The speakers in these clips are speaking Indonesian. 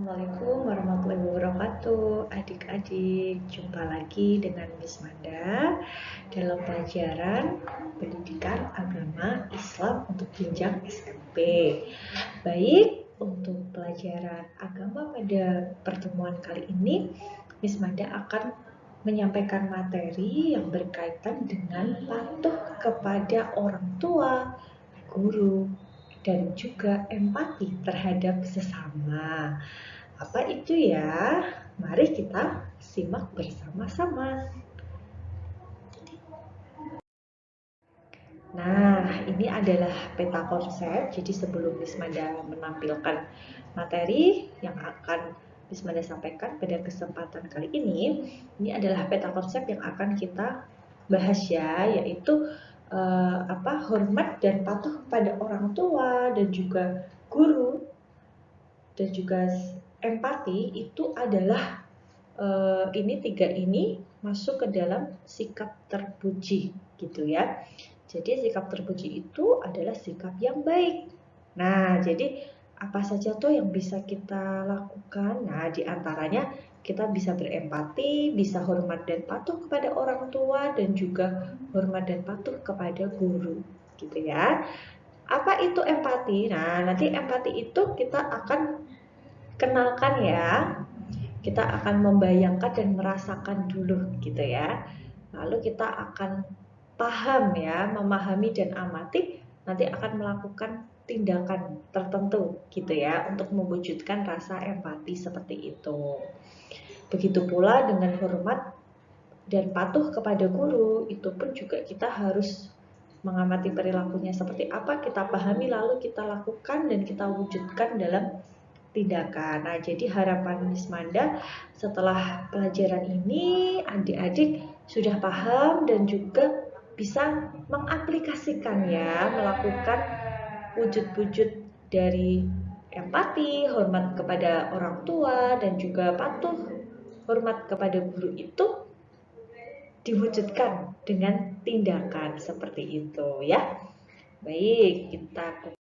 Assalamualaikum warahmatullahi wabarakatuh. Adik-adik, jumpa lagi dengan Miss Manda dalam pelajaran Pendidikan Agama Islam untuk jenjang SMP. Baik, untuk pelajaran agama pada pertemuan kali ini, Miss Manda akan menyampaikan materi yang berkaitan dengan patuh kepada orang tua, guru, dan juga empati terhadap sesama. Apa itu ya? Mari kita simak bersama-sama. Nah, ini adalah peta konsep. Jadi sebelum Miss Manda menampilkan materi yang akan Miss Manda sampaikan pada kesempatan kali ini adalah peta konsep yang akan kita bahas ya, yaitu hormat dan patuh pada orang tua dan juga guru dan juga empati itu adalah tiga ini masuk ke dalam sikap terpuji gitu ya. Jadi sikap terpuji itu adalah sikap yang baik. Nah, jadi apa saja tuh yang bisa kita lakukan? Nah, diantaranya kita bisa berempati, bisa hormat dan patuh kepada orang tua, dan juga hormat dan patuh kepada guru, gitu ya. Apa itu empati? Nah, nanti empati itu kita akan kenalkan ya. Kita akan membayangkan dan merasakan dulu gitu ya. Lalu kita akan paham ya, memahami dan amati, nanti akan melakukan tindakan tertentu gitu ya untuk mewujudkan rasa empati seperti itu. Begitu pula dengan hormat dan patuh kepada guru, itu pun juga kita harus mengamati perilakunya seperti apa, kita pahami lalu kita lakukan dan kita wujudkan dalam tindakan. Nah, jadi harapan Miss Manda setelah pelajaran ini adik-adik sudah paham dan juga bisa mengaplikasikan ya, melakukan wujud-wujud dari empati, hormat kepada orang tua dan juga patuh hormat kepada guru itu diwujudkan dengan tindakan seperti itu ya. Baik, kita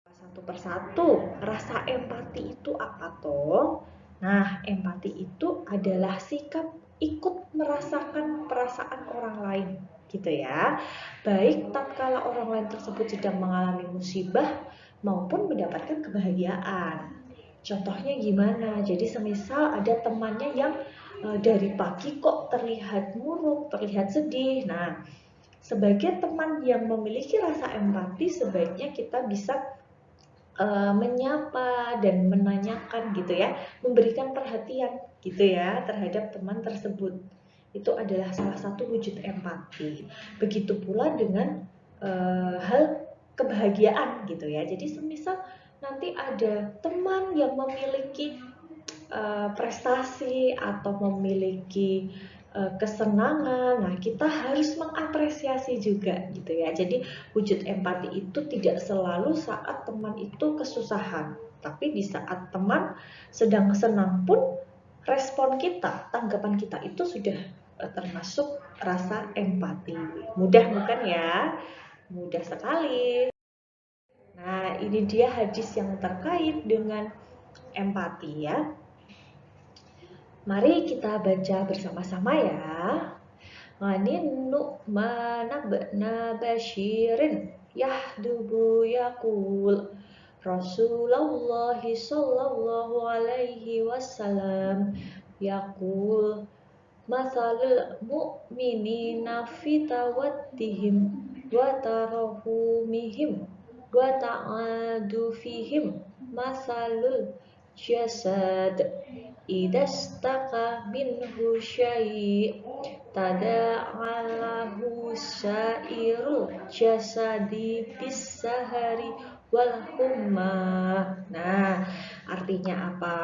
satu persatu. Rasa empati itu apa toh? Nah, empati itu adalah sikap ikut merasakan perasaan orang lain, gitu ya. Baik tatkala orang lain tersebut sedang mengalami musibah maupun mendapatkan kebahagiaan. Contohnya gimana? Jadi semisal ada temannya yang dari pagi kok terlihat murung, terlihat sedih. Nah, sebagai teman yang memiliki rasa empati, sebaiknya kita bisa menyapa dan menanyakan gitu ya, memberikan perhatian gitu ya terhadap teman tersebut. Itu adalah salah satu wujud empati. Begitu pula dengan hal kebahagiaan gitu ya. Jadi semisal nanti ada teman yang memiliki prestasi atau memiliki kesenangan, nah kita harus mengapresiasi juga gitu ya. Jadi wujud empati itu tidak selalu saat teman itu kesusahan, tapi di saat teman sedang senang pun respon kita, tanggapan kita itu sudah termasuk rasa empati. Mudah bukan ya? Mudah sekali. Nah, ini dia hadis yang terkait dengan empati ya. Mari kita baca bersama-sama ya. Anin Nu'man bin Bashirin yahdubu yaqul Rasulullah sallallahu alaihi wasallam yaqul masalul mu'minina fi tawaddihim wa tarahumihim wa ta'adufihim masalul jasad idastaka minhu syai' tada'alahu sairul jasadi bisahari wal humma. Nah, artinya apa?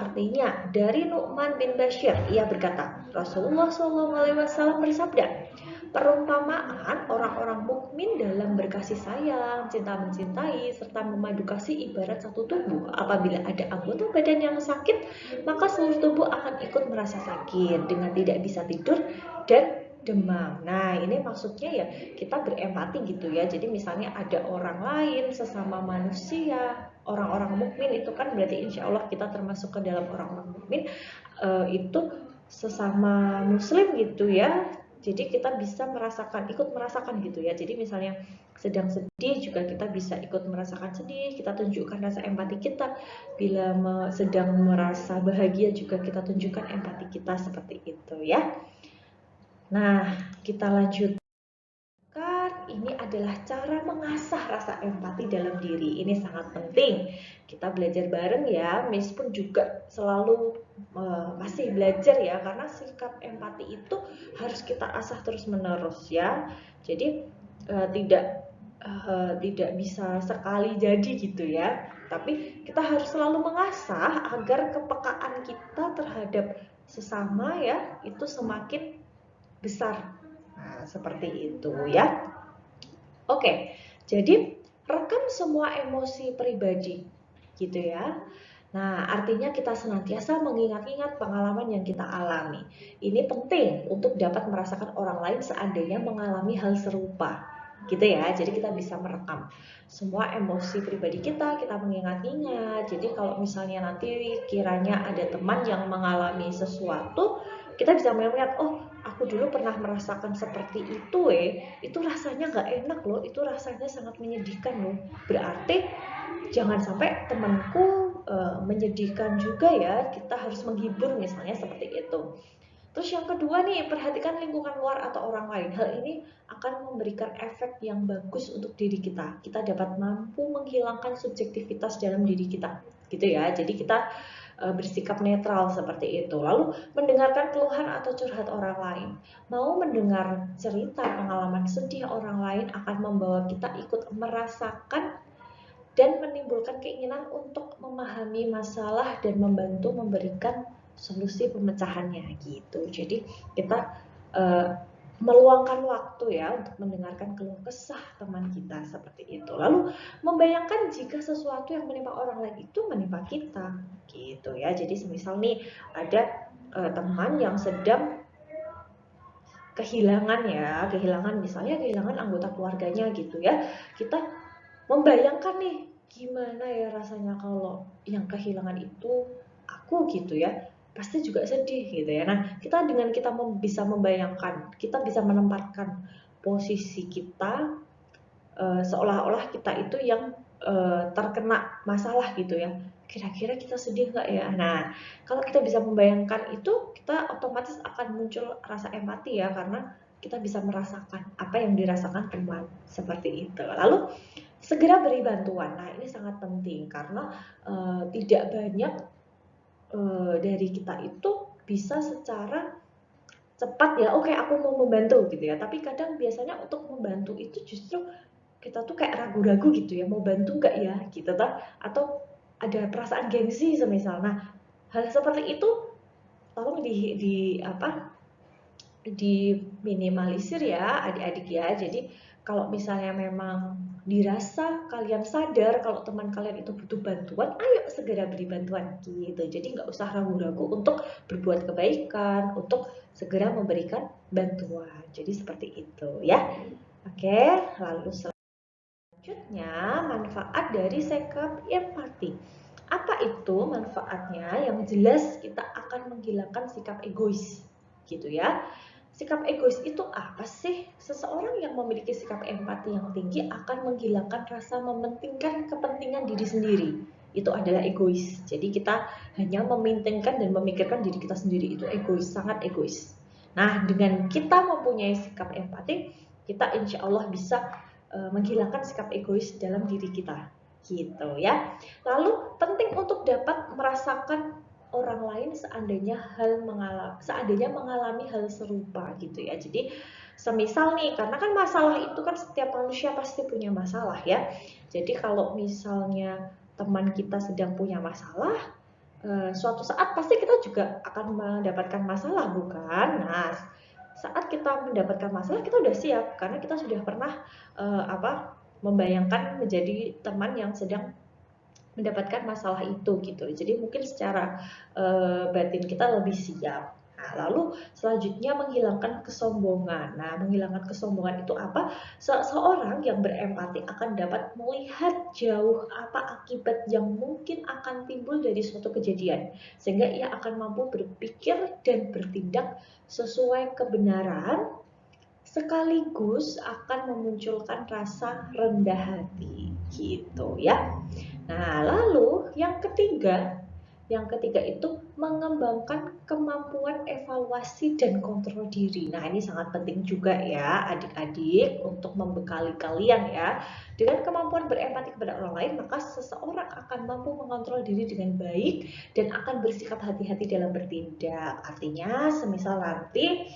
Artinya dari Nu'man bin Bashir, ia berkata, Rasulullah SAW bersabda, perumpamaan orang-orang mukmin dalam berkasih sayang, cinta mencintai, serta memadu kasih ibarat satu tubuh. Apabila ada anggota badan yang sakit, maka seluruh tubuh akan ikut merasa sakit dengan tidak bisa tidur dan demam. Nah, ini maksudnya ya kita berempati gitu ya. Jadi misalnya ada orang lain sesama manusia, orang-orang mukmin itu kan berarti insya Allah kita termasuk ke dalam orang-orang mukmin, itu sesama muslim gitu ya. Jadi kita bisa ikut merasakan gitu ya. Jadi misalnya sedang sedih juga kita bisa ikut merasakan sedih, kita tunjukkan rasa empati kita. Bila sedang merasa bahagia juga kita tunjukkan empati kita seperti itu ya. Nah, kita lanjut. Ini adalah cara mengasah rasa empati dalam diri. Ini sangat penting. Kita belajar bareng ya. Miss pun juga selalu masih belajar ya, karena sikap empati itu harus kita asah terus-menerus ya. Jadi tidak bisa sekali jadi gitu ya. Tapi kita harus selalu mengasah agar kepekaan kita terhadap sesama ya itu semakin besar. Nah, seperti itu ya. Oke, jadi rekam semua emosi pribadi, gitu ya. Nah, artinya kita senantiasa mengingat-ingat pengalaman yang kita alami. Ini penting untuk dapat merasakan orang lain seandainya mengalami hal serupa, gitu ya. Jadi kita bisa merekam semua emosi pribadi kita mengingat-ingat. Jadi kalau misalnya nanti kiranya ada teman yang mengalami sesuatu, kita bisa melihat, oh aku dulu pernah merasakan seperti itu itu rasanya nggak enak loh, itu rasanya sangat menyedihkan loh. Berarti jangan sampai temanku menyedihkan juga ya, kita harus menghibur misalnya seperti itu. Terus yang kedua nih, perhatikan lingkungan luar atau orang lain. Hal ini akan memberikan efek yang bagus untuk diri kita. Kita dapat mampu menghilangkan subjektivitas dalam diri kita, gitu ya. Jadi kita bersikap netral seperti itu. Lalu mendengarkan keluhan atau curhat orang lain. Mau mendengar cerita pengalaman sedih orang lain akan membawa kita ikut merasakan dan menimbulkan keinginan untuk memahami masalah dan membantu memberikan solusi pemecahannya gitu. Jadi kita meluangkan waktu ya untuk mendengarkan keluh kesah teman kita seperti itu. Lalu membayangkan jika sesuatu yang menimpa orang lain itu menimpa kita gitu ya. Jadi semisal nih ada teman yang sedang kehilangan misalnya kehilangan anggota keluarganya gitu ya. Kita membayangkan nih gimana ya rasanya kalau yang kehilangan itu aku gitu ya, pasti juga sedih gitu ya. Nah, dengan kita bisa membayangkan, kita bisa menempatkan posisi kita seolah-olah kita itu yang terkena masalah gitu ya. Kira-kira kita sedih nggak ya? Nah, kalau kita bisa membayangkan itu, kita otomatis akan muncul rasa empati ya, karena kita bisa merasakan apa yang dirasakan teman seperti itu. Lalu segera beri bantuan. Nah, ini sangat penting karena tidak banyak dari kita itu bisa secara cepat ya, oke aku mau membantu gitu ya. Tapi kadang biasanya untuk membantu itu justru kita tuh kayak ragu-ragu gitu ya, mau bantu nggak ya gitu toh, atau ada perasaan gengsi semisal. Nah, hal seperti itu tolong diminimalisir ya adik-adik ya. Jadi kalau misalnya memang dirasa kalian sadar kalau teman kalian itu butuh bantuan, ayo segera beri bantuan gitu. Jadi nggak usah ragu-ragu untuk berbuat kebaikan, untuk segera memberikan bantuan. Jadi seperti itu ya. Oke, lalu selanjutnya, manfaat dari sikap empati. Apa itu manfaatnya? Yang jelas kita akan menghilangkan sikap egois, gitu ya. Sikap egois itu apa sih? Seseorang yang memiliki sikap empati yang tinggi akan menghilangkan rasa mementingkan kepentingan diri sendiri. Itu adalah egois. Jadi kita hanya mementingkan dan memikirkan diri kita sendiri, itu egois, sangat egois. Nah, dengan kita mempunyai sikap empati, kita insya Allah bisa menghilangkan sikap egois dalam diri kita gitu ya. Lalu penting untuk dapat merasakan orang lain seandainya mengalami hal serupa gitu ya. Jadi semisal nih, karena kan masalah itu kan setiap manusia pasti punya masalah ya. Jadi kalau misalnya teman kita sedang punya masalah, suatu saat pasti kita juga akan mendapatkan masalah bukan? Nah, saat kita mendapatkan masalah kita udah siap karena kita sudah pernah membayangkan menjadi teman yang sedang mendapatkan masalah itu gitu. Jadi mungkin secara batin kita lebih siap. Nah, lalu selanjutnya menghilangkan kesombongan. Nah, menghilangkan kesombongan itu apa? Seseorang yang berempati akan dapat melihat jauh apa akibat yang mungkin akan timbul dari suatu kejadian, sehingga ia akan mampu berpikir dan bertindak sesuai kebenaran, sekaligus akan memunculkan rasa rendah hati, gitu ya. Nah, lalu yang ketiga itu mengembangkan kemampuan evaluasi dan kontrol diri. Nah, ini sangat penting juga ya adik-adik untuk membekali kalian ya. Dengan kemampuan berempati kepada orang lain, maka seseorang akan mampu mengontrol diri dengan baik dan akan bersikap hati-hati dalam bertindak. Artinya, semisal nanti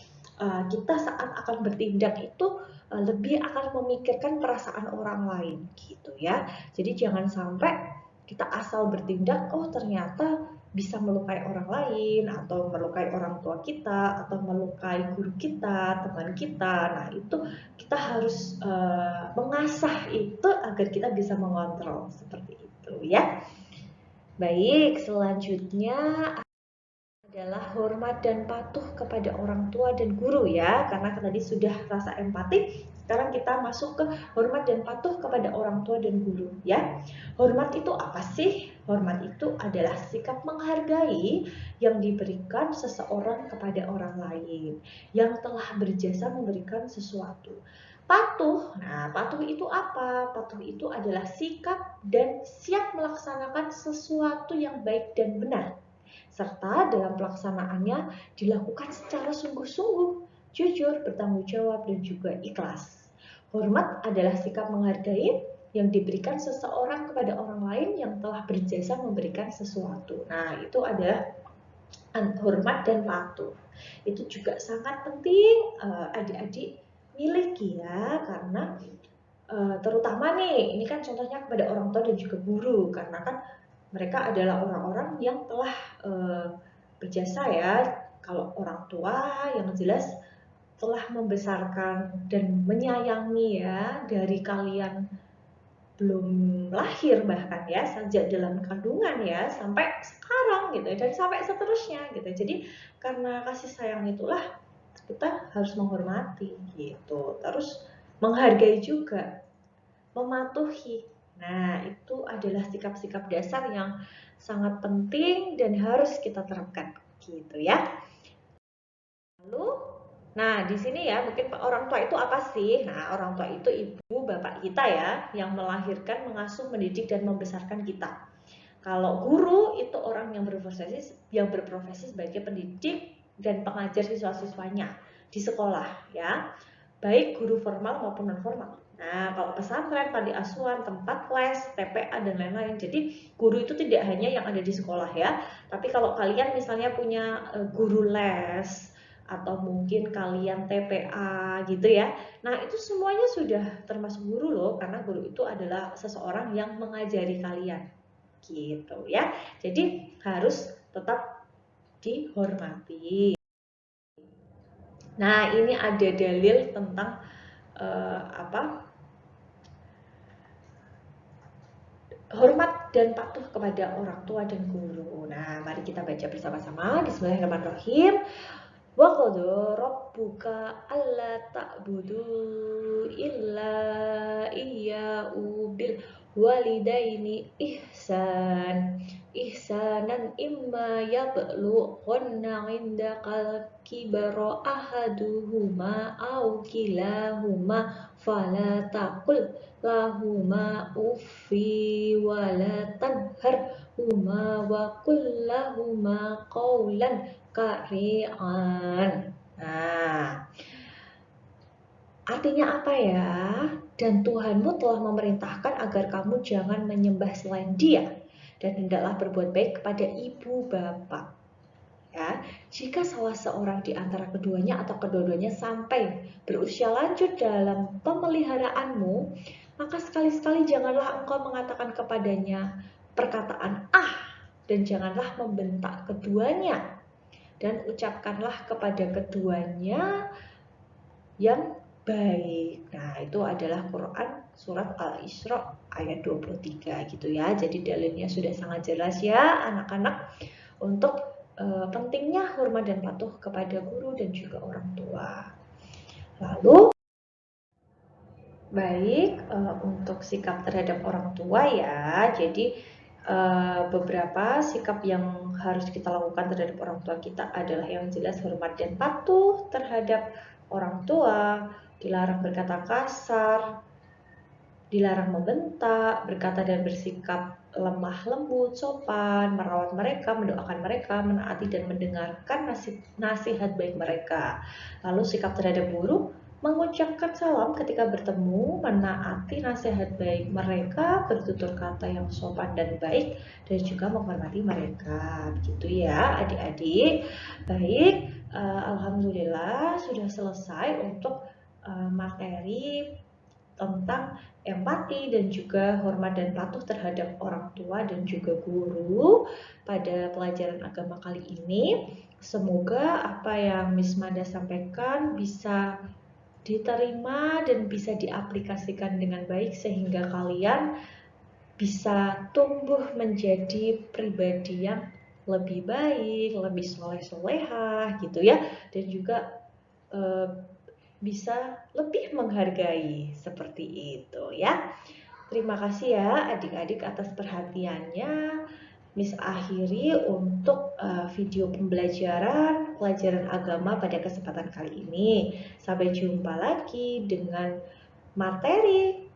kita saat akan bertindak itu lebih akan memikirkan perasaan orang lain gitu ya. Jadi jangan sampai kita asal bertindak, oh ternyata bisa melukai orang lain, atau melukai orang tua kita, atau melukai guru kita, teman kita. Nah, itu kita harus mengasah itu agar kita bisa mengontrol seperti itu ya. Baik, selanjutnya adalah hormat dan patuh kepada orang tua dan guru ya. Karena tadi sudah rasa empati, sekarang kita masuk ke hormat dan patuh kepada orang tua dan guru ya. Hormat itu apa sih? Hormat itu adalah sikap menghargai yang diberikan seseorang kepada orang lain yang telah berjasa memberikan sesuatu. Patuh, nah patuh itu apa? Patuh itu adalah sikap dan siap melaksanakan sesuatu yang baik dan benar, serta dalam pelaksanaannya dilakukan secara sungguh-sungguh, jujur, bertanggung jawab, dan juga ikhlas. Hormat adalah sikap menghargai yang diberikan seseorang kepada orang lain yang telah berjasa memberikan sesuatu. Nah, itu adalah hormat dan patuh. Itu juga sangat penting adik-adik miliki ya, karena terutama nih, ini kan contohnya kepada orang tua dan juga guru, karena kan mereka adalah orang-orang yang telah berjasa ya. Kalau orang tua yang jelas telah membesarkan dan menyayangi ya dari kalian belum lahir bahkan ya, sejak dalam kandungan ya sampai sekarang gitu dan sampai seterusnya gitu. Jadi karena kasih sayang itulah kita harus menghormati gitu. Terus menghargai juga, mematuhi. Nah, itu adalah sikap-sikap dasar yang sangat penting dan harus kita terapkan gitu ya. Lalu, nah di sini ya mungkin orang tua itu apa sih? Nah, orang tua itu ibu bapak kita ya yang melahirkan, mengasuh, mendidik dan membesarkan kita. Kalau guru itu orang yang berprofesi sebagai pendidik dan pengajar siswa-siswanya di sekolah ya, baik guru formal maupun non formal. Nah, kalau pesantren, panti asuhan, tempat les, TPA dan lain-lain. Jadi guru itu tidak hanya yang ada di sekolah ya, tapi kalau kalian misalnya punya guru les atau mungkin kalian TPA gitu ya. Nah, itu semuanya sudah termasuk guru loh, karena guru itu adalah seseorang yang mengajari kalian gitu ya. Jadi harus tetap dihormati. Nah, ini ada dalil tentang hormat dan patuh kepada orang tua dan guru. Nah, mari kita baca bersama-sama. Bismillahirrahmanirrahim. Wa qadha rabbuka alla ta'budu illa iyyahu bil walidaini ihsanan imma yablughanna 'indakal kibara ahaduhuma aw kilahuma fala taqul lahuma uffi wala tanharhuma wa qul lahuma qawlan kari'an. Nah, artinya apa ya? Dan Tuhanmu telah memerintahkan agar kamu jangan menyembah selain Dia dan hendaklah berbuat baik kepada ibu bapak. Ya, jika salah seorang di antara keduanya atau kedua-duanya sampai berusia lanjut dalam pemeliharaanmu, maka sekali-sekali janganlah engkau mengatakan kepadanya perkataan "ah" dan janganlah membentak keduanya. Dan ucapkanlah kepada keduanya yang baik. Nah, itu adalah Quran surat Al-Isra ayat 23 gitu ya. Jadi dalilnya sudah sangat jelas ya anak-anak untuk pentingnya hormat dan patuh kepada guru dan juga orang tua. Lalu, baik, untuk sikap terhadap orang tua ya, jadi beberapa sikap yang harus kita lakukan terhadap orang tua kita adalah yang jelas hormat dan patuh terhadap orang tua, dilarang berkata kasar, dilarang membentak, berkata dan bersikap lemah lembut, sopan, merawat mereka, mendoakan mereka, menaati dan mendengarkan nasihat baik mereka. Lalu sikap terhadap guru, mengucapkan salam ketika bertemu, menaati nasihat baik mereka, bertutur kata yang sopan dan baik, dan juga menghormati mereka. Begitu ya adik-adik. Baik, alhamdulillah sudah selesai untuk materi tentang empati dan juga hormat dan patuh terhadap orang tua dan juga guru pada pelajaran agama kali ini. Semoga apa yang Miss Mada sampaikan bisa diterima dan bisa diaplikasikan dengan baik sehingga kalian bisa tumbuh menjadi pribadi yang lebih baik, lebih soleh-solehah gitu ya, dan juga bisa lebih menghargai seperti itu ya. Terima kasih ya adik-adik atas perhatiannya. Miss akhiri untuk video pelajaran agama pada kesempatan kali ini. Sampai jumpa lagi dengan materi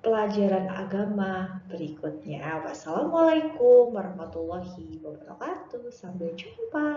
pelajaran agama berikutnya. Wassalamualaikum warahmatullahi wabarakatuh. Sampai jumpa.